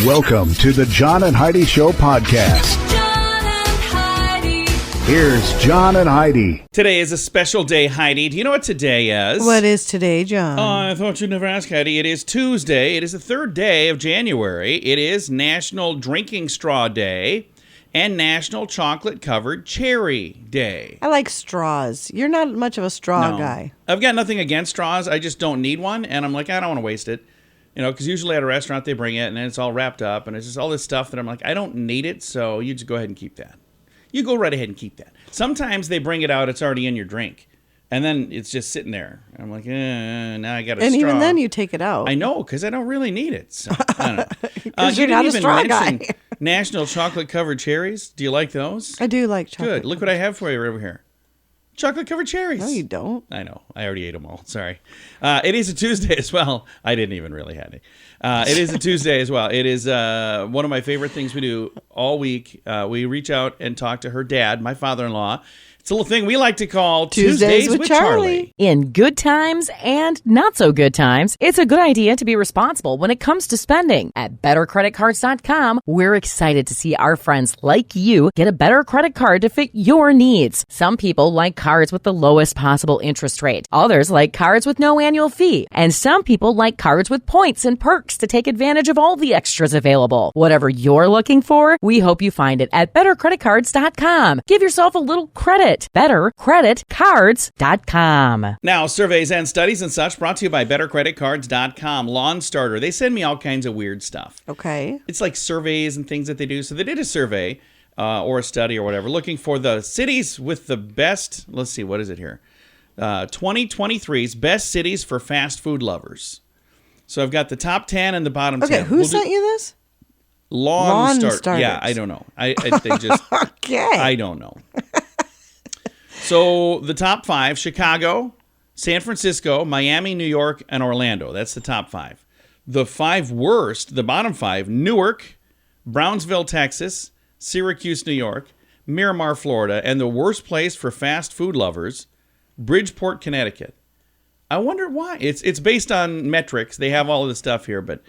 Welcome to the John and Heidi Show podcast. John and Heidi. Here's John and Heidi. Today is a special day, Heidi. Do you know what today is? What is today, John? I thought you'd never ask, Heidi. It is Tuesday. It is the third day of January. It is National Drinking Straw Day and National Chocolate-Covered Cherry Day. I like straws. You're not much of a straw guy. I've got nothing against straws. I just don't need one. And I'm like, I don't want to waste it. You know, because usually at a restaurant they bring it and then it's all wrapped up and it's just all this stuff that I'm like, I don't need it. So you just go ahead and keep that. You go right ahead and keep that. Sometimes they bring it out, it's already in your drink. And then it's just sitting there. I'm like, now I got a straw. And even then you take it out. I know, because I don't really need it. So, I don't know. Because you're not a straw guy. National Chocolate-Covered Cherries. Do you like those? I do like chocolate. Good. Look what I have for you over here. Chocolate-covered cherries. No, you don't. I know. I already ate them all. Sorry. It is a Tuesday as well. I didn't even really have it. It is a Tuesday as well. It is one of my favorite things we do all week. We reach out and talk to her dad, my father-in-law. It's a little thing we like to call Tuesdays with Charlie. In good times and not so good times, it's a good idea to be responsible when it comes to spending. At BetterCreditCards.com, we're excited to see our friends like you get a better credit card to fit your needs. Some people like cards with the lowest possible interest rate. Others like cards with no annual fee. And some people like cards with points and perks to take advantage of all the extras available. Whatever you're looking for, we hope you find it at BetterCreditCards.com. Give yourself a little credit. BetterCreditCards.com. Now, surveys and studies and such brought to you by BetterCreditCards.com. Lawn Starter. They send me all kinds of weird stuff. Okay. It's like surveys and things that they do. So they did a survey or a study or whatever looking for the cities with the best, let's see, what is it here? 2023's best cities for fast food lovers. So I've got the top 10 and the bottom 10. Okay, who sent you this? Lawn Starter. Starters. Yeah, I don't know. They just, Okay. I don't know. So the top 5, Chicago, San Francisco, Miami, New York, and Orlando. That's the top 5. The 5 worst, the bottom 5, Newark, Brownsville, Texas, Syracuse, New York, Miramar, Florida, and the worst place for fast food lovers, Bridgeport, Connecticut. I wonder why. It's based on metrics. They have all of the stuff here, but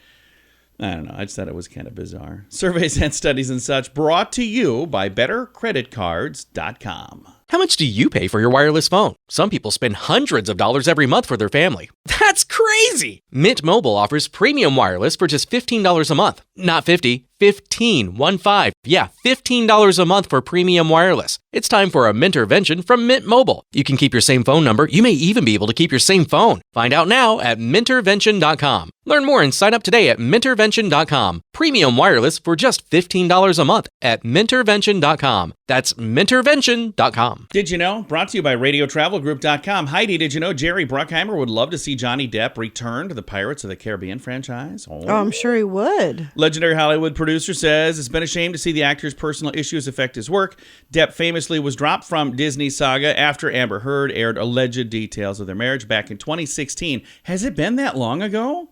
I don't know. I just thought it was kind of bizarre. Surveys and studies and such brought to you by BetterCreditCards.com. How much do you pay for your wireless phone? Some people spend hundreds of dollars every month for their family. That's crazy! Mint Mobile offers premium wireless for just $15 a month. Not 50, 15, 1-5. Yeah, $15 a month for premium wireless. It's time for a Mintervention from Mint Mobile. You can keep your same phone number. You may even be able to keep your same phone. Find out now at Mintervention.com. Learn more and sign up today at Mintervention.com. Premium wireless for just $15 a month at Mintervention.com. That's Mintervention.com. Did you know? Brought to you by RadioTravelGroup.com. Heidi, did you know Jerry Bruckheimer would love to see Johnny Depp return to the Pirates of the Caribbean franchise? Oh, I'm sure he would. Legendary Hollywood producer says it's been a shame to see the actor's personal issues affect his work. Depp famously was dropped from Disney's saga after Amber Heard aired alleged details of their marriage back in 2016. Has it been that long ago?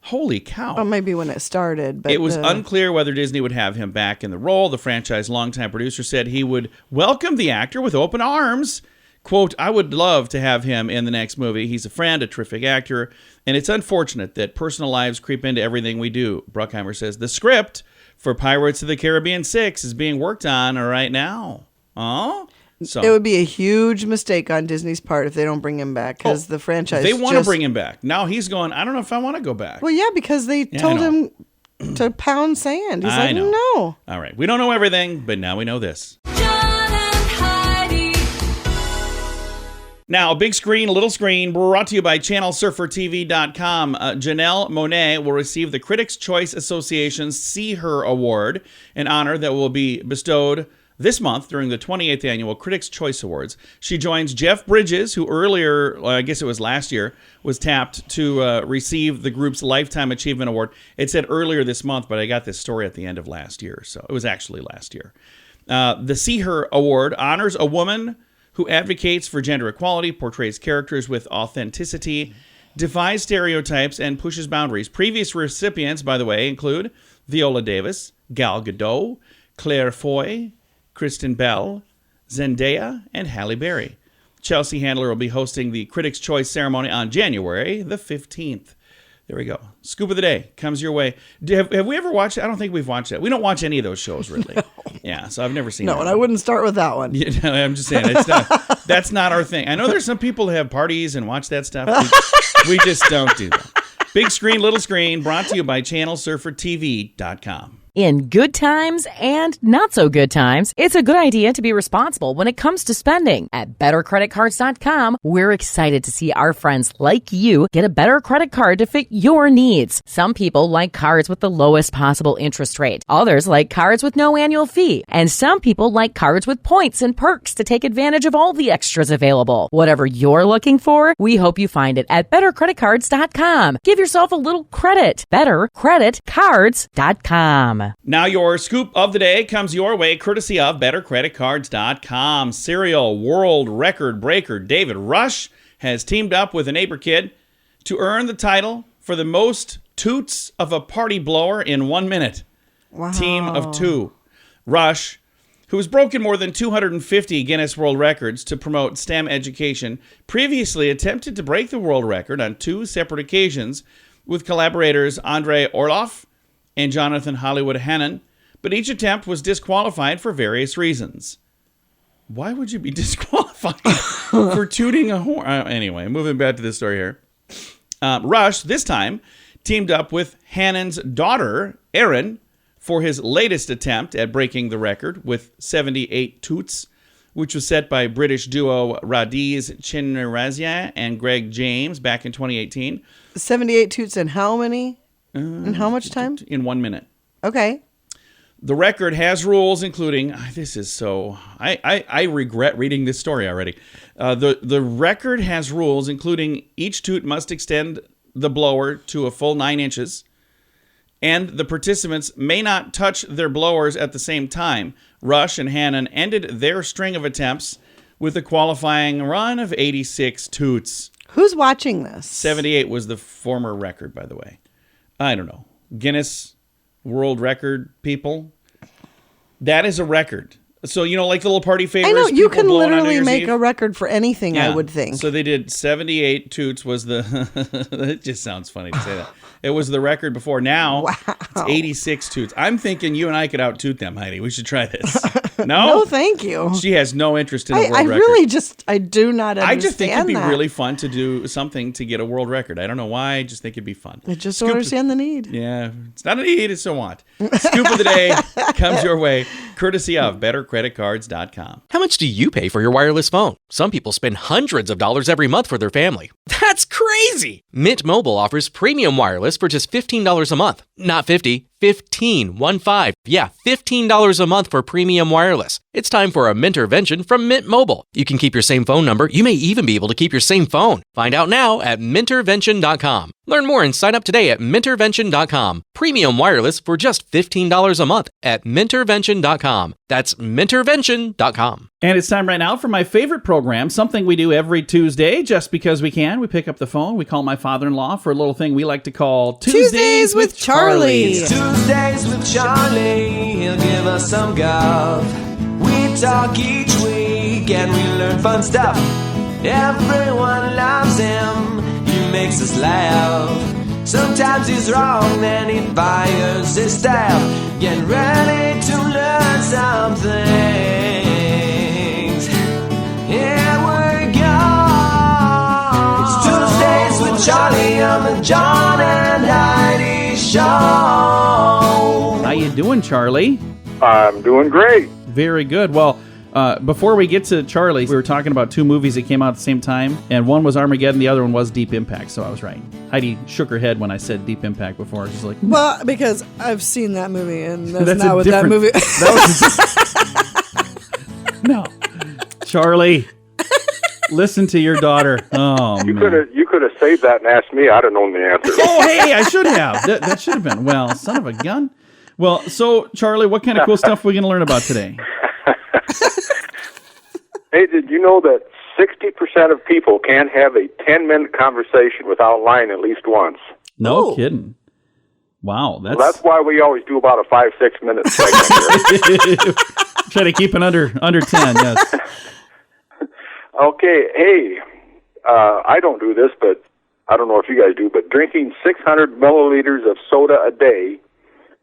Holy cow. Well, maybe when it started. But it was unclear whether Disney would have him back in the role. The franchise longtime producer said he would welcome the actor with open arms. Quote, I would love to have him in the next movie. He's a friend, a terrific actor, and it's unfortunate that personal lives creep into everything we do. Bruckheimer says the script for Pirates of the Caribbean 6 is being worked on right now. Oh? So, it would be a huge mistake on Disney's part if they don't bring him back because the franchise. They want to bring him back. Now he's going, I don't know if I want to go back. Well, yeah, because they told him to pound sand. He's I like, know. no. All right. We don't know everything, but now we know this. John and Heidi. Now, big screen, little screen, brought to you by ChannelSurferTV.com. Janelle Monáe will receive the Critics' Choice Association's See Her Award, an honor that will be bestowed this month during the 28th Annual Critics' Choice Awards. She joins Jeff Bridges, who earlier, I guess it was last year, was tapped to receive the group's Lifetime Achievement Award. It said earlier this month, but I got this story at the end of last year, so it was actually last year. The See Her Award honors a woman who advocates for gender equality, portrays characters with authenticity, defies stereotypes, and pushes boundaries. Previous recipients, by the way, include Viola Davis, Gal Gadot, Claire Foy, Kristen Bell, Zendaya, and Halle Berry. Chelsea Handler will be hosting the Critics' Choice ceremony on January the 15th. There we go. Scoop of the day comes your way. Have we ever watched it? I don't think we've watched it. We don't watch any of those shows, really. No. Yeah, so I've never seen No, that and one. I wouldn't start with that one. Yeah, no, I'm just saying, that's not our thing. I know there's some people who have parties and watch that stuff. We just don't do that. Big Screen, Little Screen, brought to you by channelsurfertv.com. In good times and not so good times, it's a good idea to be responsible when it comes to spending. At bettercreditcards.com, we're excited to see our friends like you get a better credit card to fit your needs. Some people like cards with the lowest possible interest rate. Others like cards with no annual fee. And some people like cards with points and perks to take advantage of all the extras available. Whatever you're looking for, we hope you find it at bettercreditcards.com. Give yourself a little credit. Bettercreditcards.com. Now your scoop of the day comes your way courtesy of bettercreditcards.com. Serial world record breaker David Rush has teamed up with a neighbor kid to earn the title for the most toots of a party blower in 1 minute. Wow. Team of two. Rush, who has broken more than 250 Guinness World Records to promote STEM education, previously attempted to break the world record on 2 separate occasions with collaborators Andrei Orlov and Jonathan Hollywood Hannon, but each attempt was disqualified for various reasons. Why would you be disqualified for tooting a horn? Anyway, moving back to this story here. Rush, this time, teamed up with Hannon's daughter, Erin, for his latest attempt at breaking the record with 78 toots, which was set by British duo Radiz Chinnirazia and Greg James back in 2018. 78 toots in how many? In how much time? In 1 minute. Okay. The record has rules including, this is so, I regret reading this story already. The record has rules including each toot must extend the blower to a full 9 inches, and the participants may not touch their blowers at the same time. Rush and Hannon ended their string of attempts with a qualifying run of 86 toots. Who's watching this? 78 was the former record, by the way. I don't know. Guinness World Record people. That is a record. So, like the little party favors. I know, you people can blowing on New literally Year's make Eve? a record for anything, I would think. So they did 78 toots was the, it just sounds funny to say that. It was the record before. Now, it's 86 toots. I'm thinking you and I could out-toot them, Heidi. We should try this. No? No, thank you. She has no interest in a world I record. really I do not understand I just think it'd be that. really fun to do something to get a world record. I don't know why. I just think it'd be fun. I just don't understand the need. Yeah, it's not a need, it's a want. Scoop of the day comes your way, courtesy of bettercreditcards.com. How much do you pay for your wireless phone? Some people spend hundreds of dollars every month for their family. That's crazy! Mint Mobile offers premium wireless for just $15 a month. Not 50, 15, 1-5. Yeah, $15 a month for premium wireless. It's time for a Mintervention from Mint Mobile. You can keep your same phone number. You may even be able to keep your same phone. Find out now at Mintervention.com. Learn more and sign up today at Mintervention.com. Premium wireless for just $15 a month at Mintervention.com. That's Mintervention.com. And it's time right now for my favorite program, something we do every Tuesday just because we can. We pick up the phone, we call my father-in-law for a little thing we like to call Tuesdays with Charlie. Tuesdays with Charlie, he'll give us some gov. We talk each week and we learn fun stuff. Everyone loves him, he makes us laugh. Sometimes he's wrong, then he fires his staff. Get ready to learn some things. Here we go. It's Tuesdays with Charlie on the John and Heidi Show. How you doing, Charlie? I'm doing great. Very good. Well, before we get to Charlie, we were talking about 2 movies that came out at the same time, and one was Armageddon, the other one was Deep Impact, so I was right. Heidi shook her head when I said Deep Impact before. She's like, Well, because I've seen that movie, and that's a not what that different- movie. no. Charlie, listen to your daughter. Oh, You man. could have saved that and asked me. I'd have known the answer. Oh, hey, I should have. That should have been. Well, son of a gun. Well, so, Charlie, what kind of cool stuff are we going to learn about today? Hey, did you know that 60% of people can't have a 10-minute conversation without lying at least once? No Oh. kidding. Wow. Well, that's why we always do about a 5-6 minute segment here. Try to keep it under 10, yes. Okay, hey, I don't do this, but I don't know if you guys do, but drinking 600 milliliters of soda a day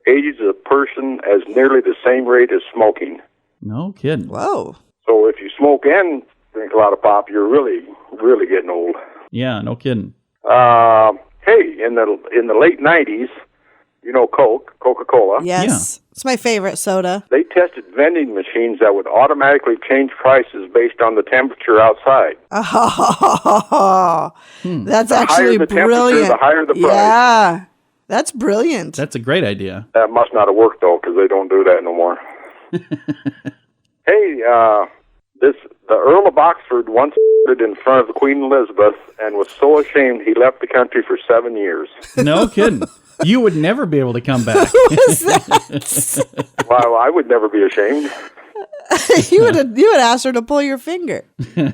ages a person as nearly the same rate as smoking. No kidding. Whoa. So if you smoke and drink a lot of pop, you're really, really getting old. Yeah, no kidding. Hey, in the late 90s, you know Coca-Cola. Yes. It's my favorite soda. They tested vending machines that would automatically change prices based on the temperature outside. Oh, that's actually the temperature, brilliant. the higher the price. Yeah, that's brilliant. That's a great idea. That must not have worked, though, because they don't do that no more. Hey, the Earl of Oxford once stood in front of Queen Elizabeth and was so ashamed he left the country for 7 years. No kidding. You would never be able to come back. Who was that? Well, I would never be ashamed. you would ask her to pull your finger. You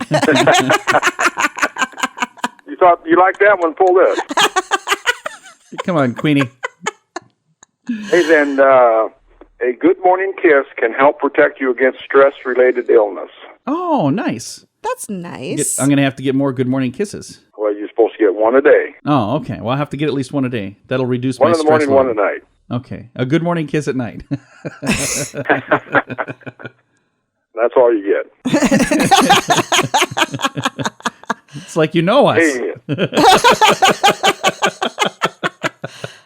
thought you liked that one? Pull this. Come on, Queenie. Hey, then, a good morning kiss can help protect you against stress-related illness. Oh, nice. That's nice. I'm going to have to get more good morning kisses. Well, you're supposed to get one a day. Oh, okay. Well, I'll have to get at least one a day. That'll reduce One my in the stress morning, level. one at night. Okay. A good morning kiss at night. That's all you get. It's like you know us. Hey.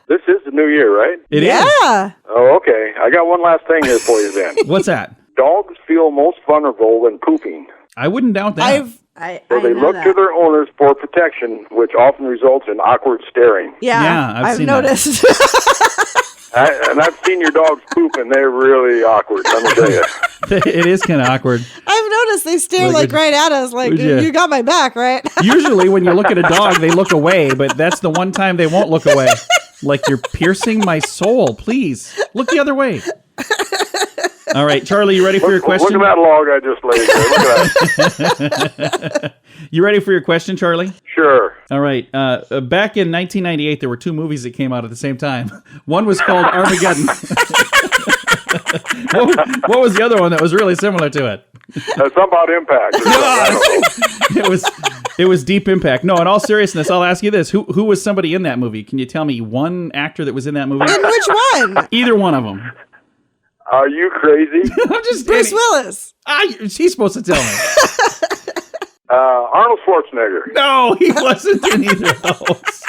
This is the new year, right? It is. Yeah. Oh, okay. I got one last thing here for you then. What's that? Dogs feel most vulnerable when pooping. I wouldn't doubt that. I So they know look that. to their owners for protection, which often results in awkward staring. Yeah, I've seen that. noticed. And I've seen your dogs poop, and they're really awkward, let me tell you. It is kind of awkward. I've noticed they stare Like, like right at us, like, yeah. you got my back, right? Usually when you look at a dog, they look away, but that's the one time they won't look away. Like, you're piercing my soul. Please, look the other way. All right, Charlie, you ready for your question? Look at that log I just laid there. Look at that. You ready for your question, Charlie? Sure. All right. Back in 1998, there were two movies that came out at the same time. One was called Armageddon. what was the other one that was really similar to it? Something about impact. It was Deep Impact. No, in all seriousness, I'll ask you this: Who was somebody in that movie? Can you tell me one actor that was in that movie? And which one? Either one of them. Are you crazy? I'm just Bruce kidding. Willis. He's supposed to tell me. Arnold Schwarzenegger. No, he wasn't in either of those.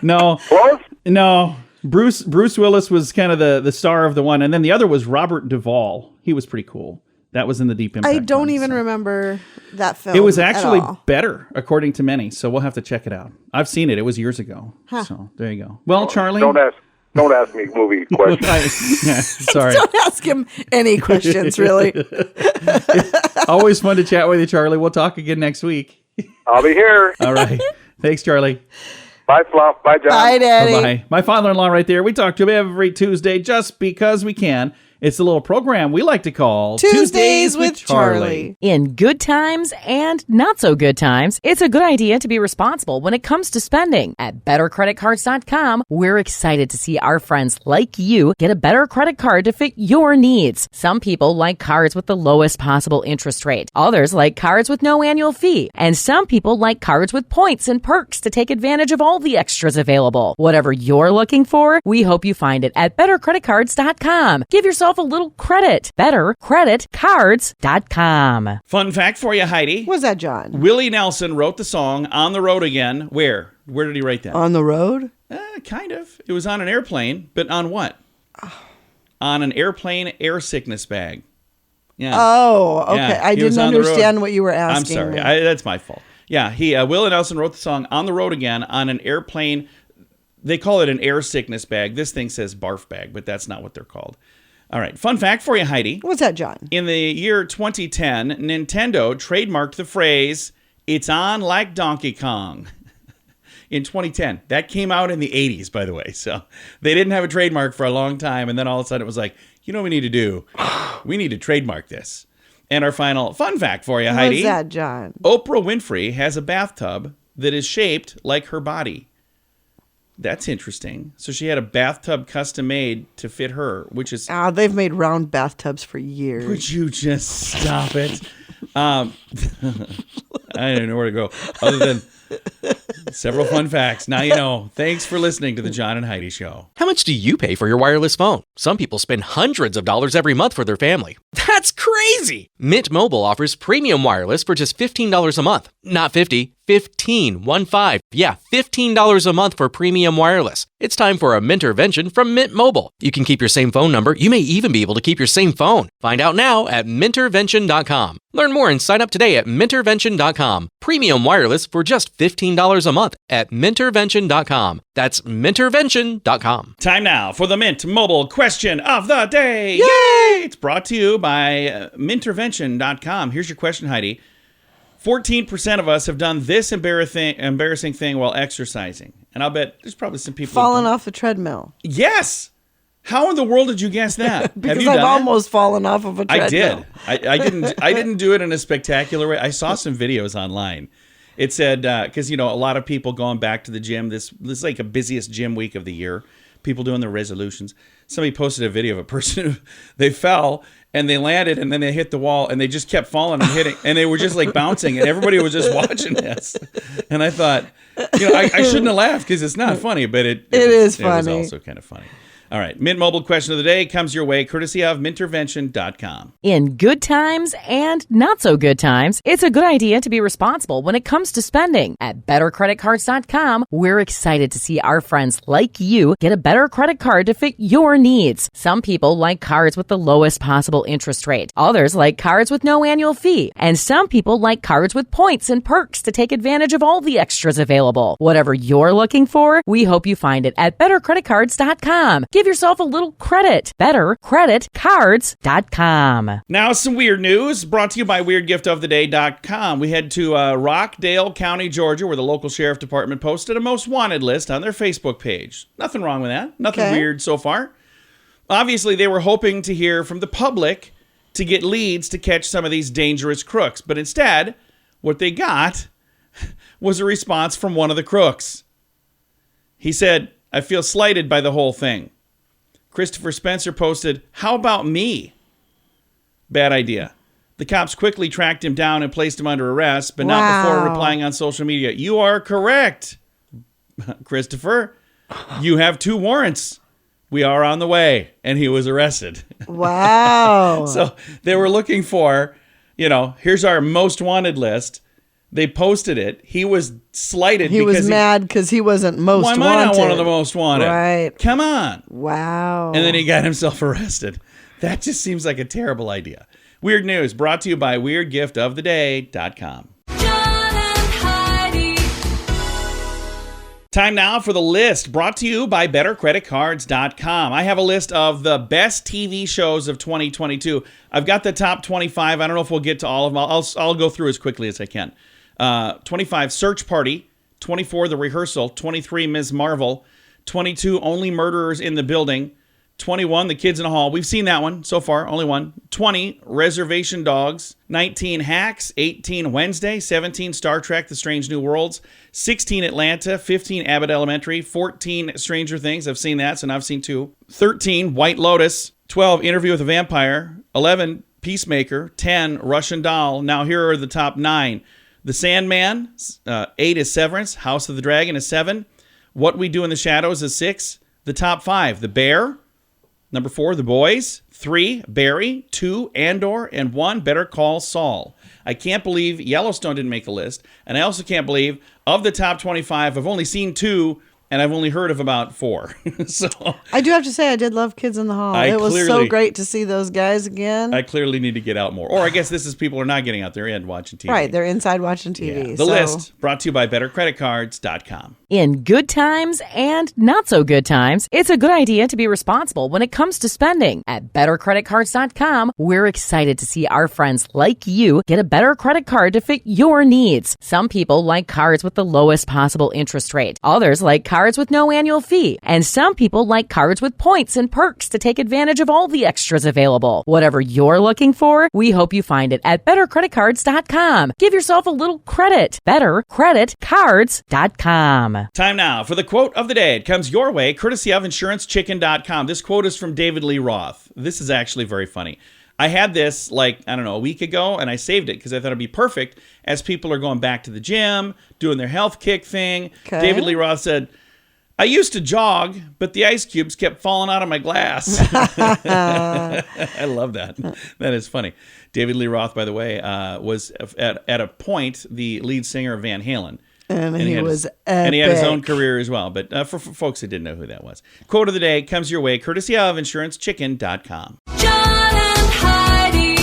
No. Close? No. Bruce Willis was kind of the star of the one, and then the other was Robert Duvall. He was pretty cool. That was in the Deep Impact. I don't one, even so. remember that film. It was at actually all. better, according to many. So we'll have to check it out. I've seen it. It was years ago. So there you go. Well, Charlie. Don't ask me movie questions. Yeah, sorry. Don't ask him any questions, really. Always fun to chat with you, Charlie. We'll talk again next week. I'll be here. All right. Thanks, Charlie. Bye, Fluff. Bye, John. Bye, Daddy. Bye-bye. My father-in-law right there. We talk to him every Tuesday just because we can. It's a little program we like to call Tuesdays with Charlie. In good times and not so good times, it's a good idea to be responsible when it comes to spending. At bettercreditcards.com, we're excited to see our friends like you get a better credit card to fit your needs. Some people like cards with the lowest possible interest rate. Others like cards with no annual fee. And some people like cards with points and perks to take advantage of all the extras available. Whatever you're looking for, we hope you find it at bettercreditcards.com. Give yourself a little credit. bettercreditcards.com. Fun fact for you, Heidi. What's that, John? Willie Nelson wrote the song On the Road Again. Where? Where did he write that? On the road? Kind of. It was on an airplane, but on what? On an airplane air sickness bag. Yeah. Oh, okay. Yeah, I he was didn't on the road. understand what you were asking. I'm sorry. me. That's my fault. Yeah, Willie Nelson wrote the song On the Road Again on an airplane. They call it an air sickness bag. This thing says barf bag, but that's not what they're called. All right. Fun fact for you, Heidi. What's that, John? In the year 2010, Nintendo trademarked the phrase, "It's on like Donkey Kong." In 2010. That came out in the 80s, by the way. So they didn't have a trademark for a long time. And then all of a sudden it was like, you know what we need to do? We need to trademark this. And our final fun fact for you, Heidi. What's that, John? Oprah Winfrey has a bathtub that is shaped like her body. That's interesting. So she had a bathtub custom made to fit her, which is... They've made round bathtubs for years. Would you just stop it? I don't know where to go. Other than Several fun facts. Now you know. Thanks for listening to the John and Heidi Show. How much do you pay for your wireless phone? Some people spend hundreds of dollars every month for their family. That's crazy! Mint Mobile offers premium wireless for just $15 a month. Not 50, 15, 1-5. Yeah, $15 a month for premium wireless. It's time for a Mintervention from Mint Mobile. You can keep your same phone number. You may even be able to keep your same phone. Find out now at Mintervention.com. Learn more and sign up today at Mintervention.com. Premium wireless for just $15 a month at Mintervention.com. That's Mintervention.com. Time now for the Mint Mobile question of the day. Yay! It's brought to you by Mintervention.com. Here's your question, Heidi. 14% of us have done this embarrassing thing while exercising. And I'll bet there's probably some people Falling off the treadmill. Yes. How in the world did you guess that? Because have you I've done almost fallen off of a treadmill. I did. I didn't do it in a spectacular way. I saw some videos online. It said because a lot of people going back to the gym. This is like a busiest gym week of the year. People doing their resolutions. Somebody posted a video of a person who they fell and they landed and then they hit the wall and they just kept falling and hitting and they were just like bouncing and everybody was just watching this. And I thought, I shouldn't have laughed because it's not funny, but it is funny. It was also kind of funny. All right. Mint Mobile question of the day comes your way courtesy of Mintervention.com. In good times and not so good times, it's a good idea to be responsible when it comes to spending. At BetterCreditCards.com, we're excited to see our friends like you get a better credit card to fit your needs. Some people like cards with the lowest possible interest rate. Others like cards with no annual fee. And some people like cards with points and perks to take advantage of all the extras available. Whatever you're looking for, we hope you find it at BetterCreditCards.com. Give yourself a little credit. BetterCreditCards.com. Now some weird news brought to you by WeirdGiftOfTheDay.com. We head to Rockdale County, Georgia, where the local sheriff department posted a most wanted list on their Facebook page. Nothing wrong with that. Nothing weird so far. Obviously, they were hoping to hear from the public to get leads to catch some of these dangerous crooks. But instead, what they got was a response from one of the crooks. He said, "I feel slighted by the whole thing." Christopher Spencer posted, "How about me?" Bad idea. The cops quickly tracked him down and placed him under arrest, but not before replying on social media. "You are correct, Christopher. You have 2 warrants. We are on the way." And he was arrested. Wow. So they were looking for, here's our most wanted list. They posted it. He was slighted. He was mad because he wasn't most wanted. Why am I not one of the most wanted? Right. Come on. Wow. And then he got himself arrested. That just seems like a terrible idea. Weird news brought to you by WeirdGiftOfTheDay.com. John and Heidi. Time now for the list brought to you by BetterCreditCards.com. I have a list of the best TV shows of 2022. I've got the top 25. I don't know if we'll get to all of them. I'll go through as quickly as I can. 25, Search Party. 24, The Rehearsal. 23, Ms. Marvel. 22, Only Murderers in the Building. 21, The Kids in the Hall. We've seen that one so far, only one. 20, Reservation Dogs. 19, Hacks. 18, Wednesday. 17, Star Trek, The Strange New Worlds. 16, Atlanta. 15, Abbott Elementary. 14, Stranger Things. I've seen that, so now I've seen 2. 13, White Lotus. 12, Interview with a Vampire. 11, Peacemaker. 10, Russian Doll. Now here are the top 9. The Sandman. 8 is Severance. House of the Dragon is 7. What We Do in the Shadows is 6. The top 5, The Bear. Number 4, The Boys. 3, Barry. 2, Andor. And 1, Better Call Saul. I can't believe Yellowstone didn't make the list. And I also can't believe, of the top 25, I've only seen 2, and I've only heard of about 4. So I do have to say, I did love Kids in the Hall. It was so great to see those guys again. I clearly need to get out more. Or I guess this is people are not getting out there and watching TV. Right, they're inside watching TV. Yeah. The list brought to you by BetterCreditCards.com. In good times and not so good times, it's a good idea to be responsible when it comes to spending. At BetterCreditCards.com, we're excited to see our friends like you get a better credit card to fit your needs. Some people like cards with the lowest possible interest rate. Others like cards with no annual fee. And some people like cards with points and perks to take advantage of all the extras available. Whatever you're looking for, we hope you find it at BetterCreditCards.com. Give yourself a little credit. BetterCreditCards.com. Time now for the quote of the day. It comes your way courtesy of InsuranceChicken.com. This quote is from David Lee Roth. This is actually very funny. I had this like, I don't know, a week ago, and I saved it because I thought it'd be perfect as people are going back to the gym, doing their health kick thing. Okay. David Lee Roth said, I used to jog, but the ice cubes kept falling out of my glass. I love that. That is funny. David Lee Roth, by the way, was at a point the lead singer of Van Halen. And he was epic. And he had his own epic. career as well. But for folks who didn't know who that was. Quote of the day comes your way courtesy of InsuranceChicken.com. John and Heidi.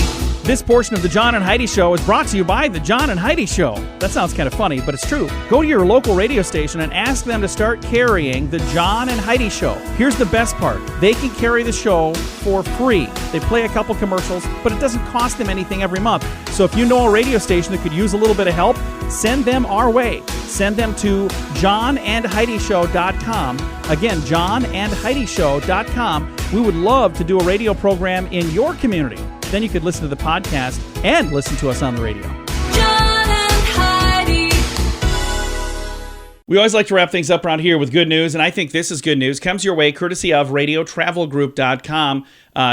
This portion of the John and Heidi Show is brought to you by the John and Heidi Show. That sounds kind of funny, but it's true. Go to your local radio station and ask them to start carrying the John and Heidi Show. Here's the best part. They can carry the show for free. They play a couple commercials, but it doesn't cost them anything every month. So if you know a radio station that could use a little bit of help, send them our way. Send them to johnandheidishow.com. Again, johnandheidishow.com. We would love to do a radio program in your community. Then you could listen to the podcast and listen to us on the radio. John and Heidi. We always like to wrap things up around here with good news, and I think this is good news. Comes your way courtesy of radiotravelgroup.com.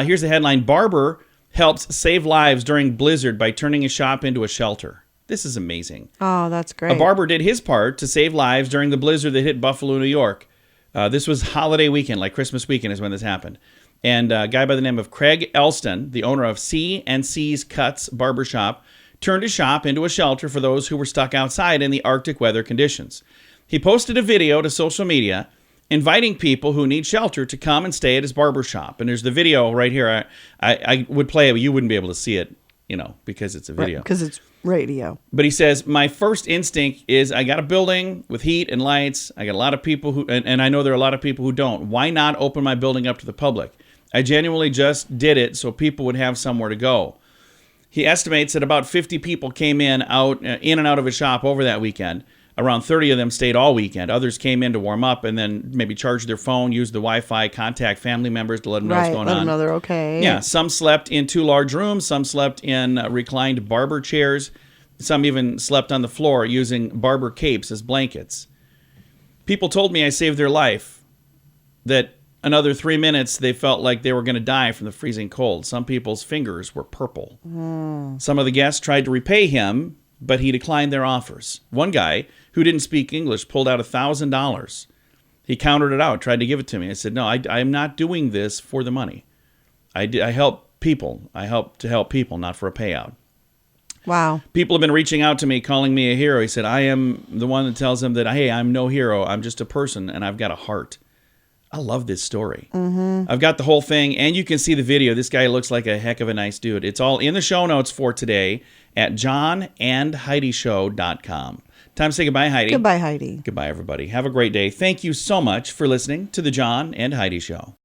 Here's the headline. Barber helps save lives during blizzard by turning a shop into a shelter. This is amazing. Oh, that's great. A barber did his part to save lives during the blizzard that hit Buffalo, New York. This was holiday weekend, like Christmas weekend is when this happened. And a guy by the name of Craig Elston, the owner of C&C's Cuts Barbershop, turned his shop into a shelter for those who were stuck outside in the Arctic weather conditions. He posted a video to social media inviting people who need shelter to come and stay at his barbershop. And there's the video right here. I would play it, but you wouldn't be able to see it, because it's a video. Because it's radio. But he says, my first instinct is I got a building with heat and lights. I got a lot of people who, and I know there are a lot of people who don't. Why not open my building up to the public? I genuinely just did it so people would have somewhere to go. He estimates that about 50 people came in and out of his shop over that weekend. Around 30 of them stayed all weekend. Others came in to warm up and then maybe charge their phone, use the Wi-Fi, contact family members to let them know what's going let on. them know they're okay. Yeah, some slept in 2 large rooms. Some slept in reclined barber chairs. Some even slept on the floor using barber capes as blankets. People told me I saved their life, that another 3 minutes they felt like they were going to die from the freezing cold. Some people's fingers were purple. Some of the guests tried to repay him, but he declined their offers. One guy who didn't speak English pulled out $1,000. He counted it out, tried to give it to me. I said, no, I'm not doing this for the money. I help people. I help to help people, not for a payout. Wow. People have been reaching out to me, calling me a hero. He said, I am the one that tells them that, hey, I'm no hero. I'm just a person, and I've got a heart. I love this story. I've got the whole thing, and you can see the video. This guy looks like a heck of a nice dude. It's all in the show notes for today at johnandheidishow.com. Time to say goodbye, Heidi. Goodbye, Heidi. Goodbye, everybody. Have a great day. Thank you so much for listening to The John and Heidi Show.